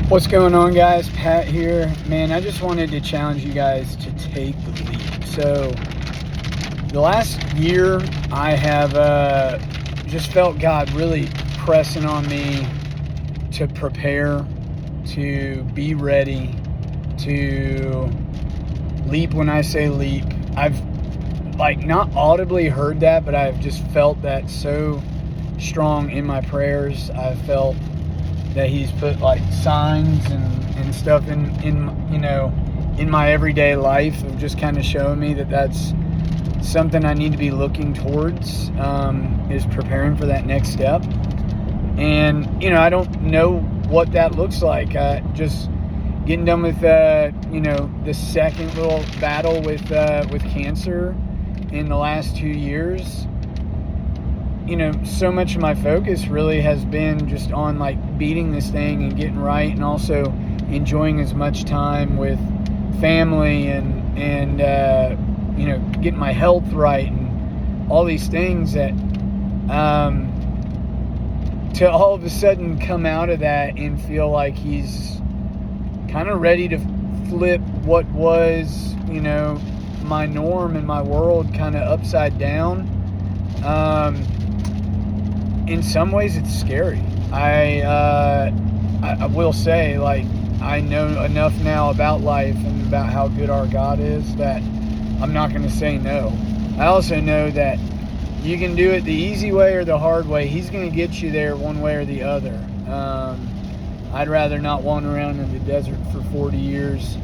What's going on, guys? Pat here. Man, I just wanted to challenge you guys to take the leap. So the last year I have just felt God really pressing on me to prepare, to be ready, to leap when I say leap. I've not audibly heard that, but I've just felt that so strong in my prayers. I've felt that he's put signs and stuff in my everyday life of just kind of showing me that that's something I need to be looking towards, is preparing for that next step. And I don't know what that looks like. Just getting done with the second little battle with cancer in the last 2 years. So much of my focus really has been just on beating this thing and getting right, and also enjoying as much time with family and getting my health right and all these things that to all of a sudden come out of that and feel like he's kind of ready to flip what was my norm and my world kind of upside down. In some ways it's scary. I will say, I know enough now about life and about how good our God is that I'm not going to say no. I also know that you can do it the easy way or the hard way. He's going to get you there one way or the other. I'd rather not wander around in the desert for 40 years.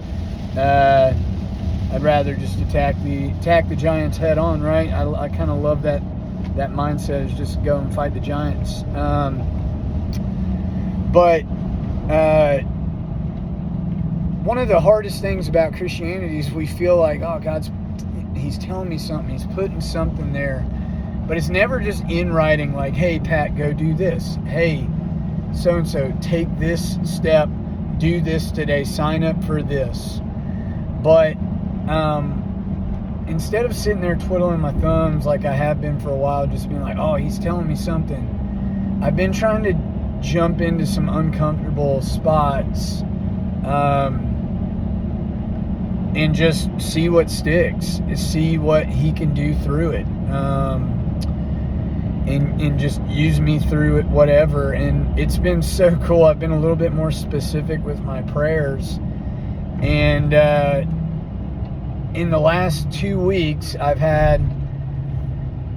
I'd rather just attack the giants head on, right? I kind of love that mindset, is just go and fight the giants. But one of the hardest things about Christianity is we feel like, oh, he's telling me something, he's putting something there, but it's never just in writing, like, hey, Pat, go do this. Hey, so-and-so, take this step, do this today, sign up for this. But instead of sitting there twiddling my thumbs like I have been for a while, just being like, oh, he's telling me something, I've been trying to jump into some uncomfortable spots and just see what sticks, see what he can do through it, and just use me through it, whatever. And it's been so cool. I've been a little bit more specific with my prayers, and in the last 2 weeks, I've had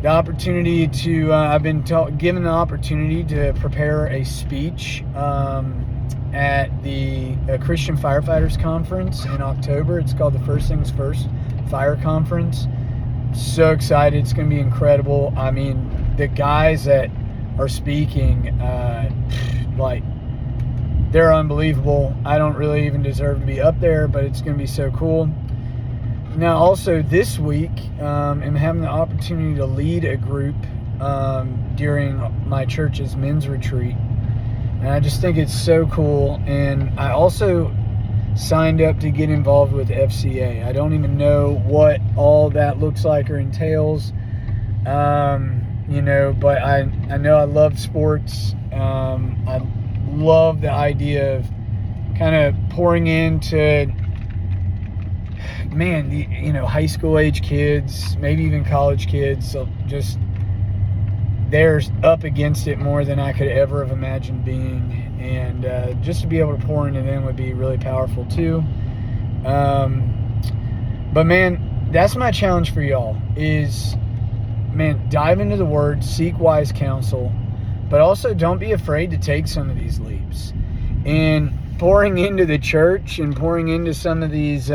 the opportunity to, I've been given the opportunity to prepare a speech at the Christian Firefighters Conference in October. It's called the First Things First Fire Conference. So excited. It's going to be incredible. I mean, the guys that are speaking, they're unbelievable. I don't really even deserve to be up there, but it's going to be so cool. Now, also this week, I'm having the opportunity to lead a group during my church's men's retreat. And I just think it's so cool. And I also signed up to get involved with FCA. I don't even know what all that looks like or entails, but I know I love sports. I love the idea of kind of pouring into high school age kids, maybe even college kids. So just they're up against it more than I could ever have imagined being, and just to be able to pour into them would be really powerful too. But man, that's my challenge for y'all is, dive into the Word, seek wise counsel, but also don't be afraid to take some of these leaps. And pouring into the church and pouring into some of these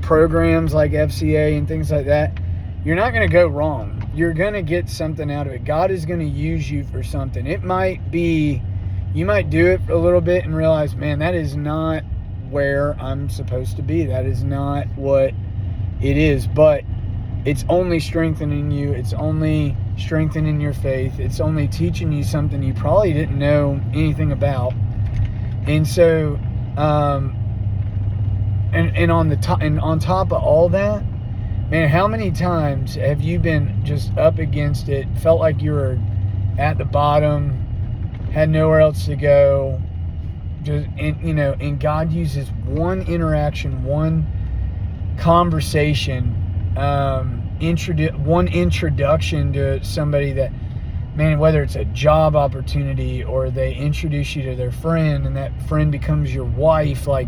programs like FCA and things like that, you're not going to go wrong. You're going to get something out of it. God is going to use you for something. It might be, you might do it for a little bit and realize, man, that is not where I'm supposed to be. That is not what it is. But it's only strengthening you. It's only strengthening your faith. It's only teaching you something you probably didn't know anything about. And so, and on top of all that, man, how many times have you been just up against it, felt like you were at the bottom, had nowhere else to go, And God uses one interaction, one conversation, one introduction to somebody that, man, whether it's a job opportunity or they introduce you to their friend and that friend becomes your wife, like,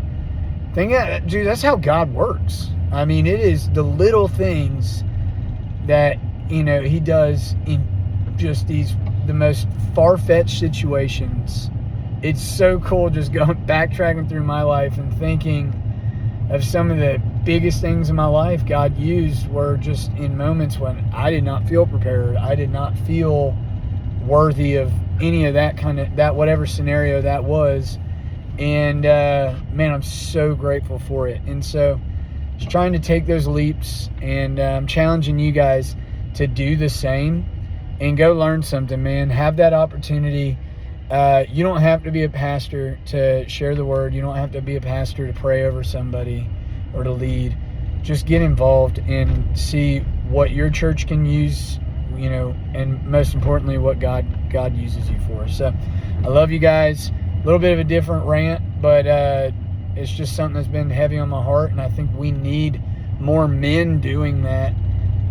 dude, that's how God works. I mean, it is the little things that, he does in just the most far-fetched situations. It's so cool just backtracking through my life and thinking of some of the biggest things in my life God used were just in moments when I did not feel prepared. I did not feel worthy of any of that whatever scenario that was. And man, I'm so grateful for it. And so just trying to take those leaps, and I'm challenging you guys to do the same and go learn something, man. Have that opportunity. You don't have to be a pastor to share the word. You don't have to be a pastor to pray over somebody or to lead. Just get involved and see what your church can use, and most importantly, what God uses you for. So I love you guys. A little bit of a different rant, but it's just something that's been heavy on my heart, and I think we need more men doing that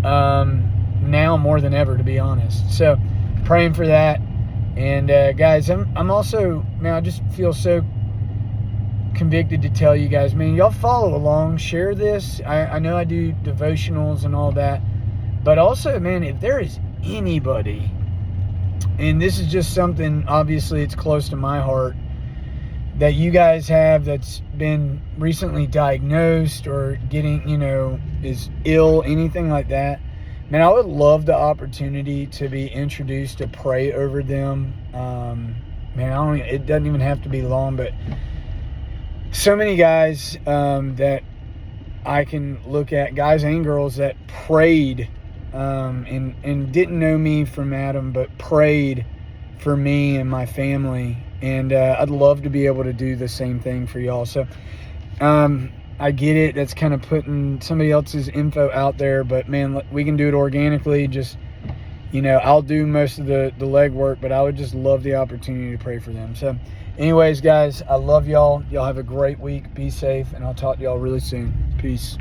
now more than ever, to be honest. So praying for that. And guys, I'm also, man, I just feel so convicted to tell you guys, man, y'all follow along, share this. I know I do devotionals and all that, but also, man, if there is anybody, and this is just something, obviously it's close to my heart, that you guys have that's been recently diagnosed or getting, is ill, anything like that, man, I would love the opportunity to be introduced to pray over them. Man, it doesn't even have to be long, but so many guys that I can look at, guys and girls that prayed and didn't know me from Adam, but prayed for me and my family. And I'd love to be able to do the same thing for y'all. So I get it. That's kind of putting somebody else's info out there, but man, we can do it organically. Just, I'll do most of the legwork, but I would just love the opportunity to pray for them. So anyways, guys, I love y'all. Y'all have a great week. Be safe, and I'll talk to y'all really soon. Peace.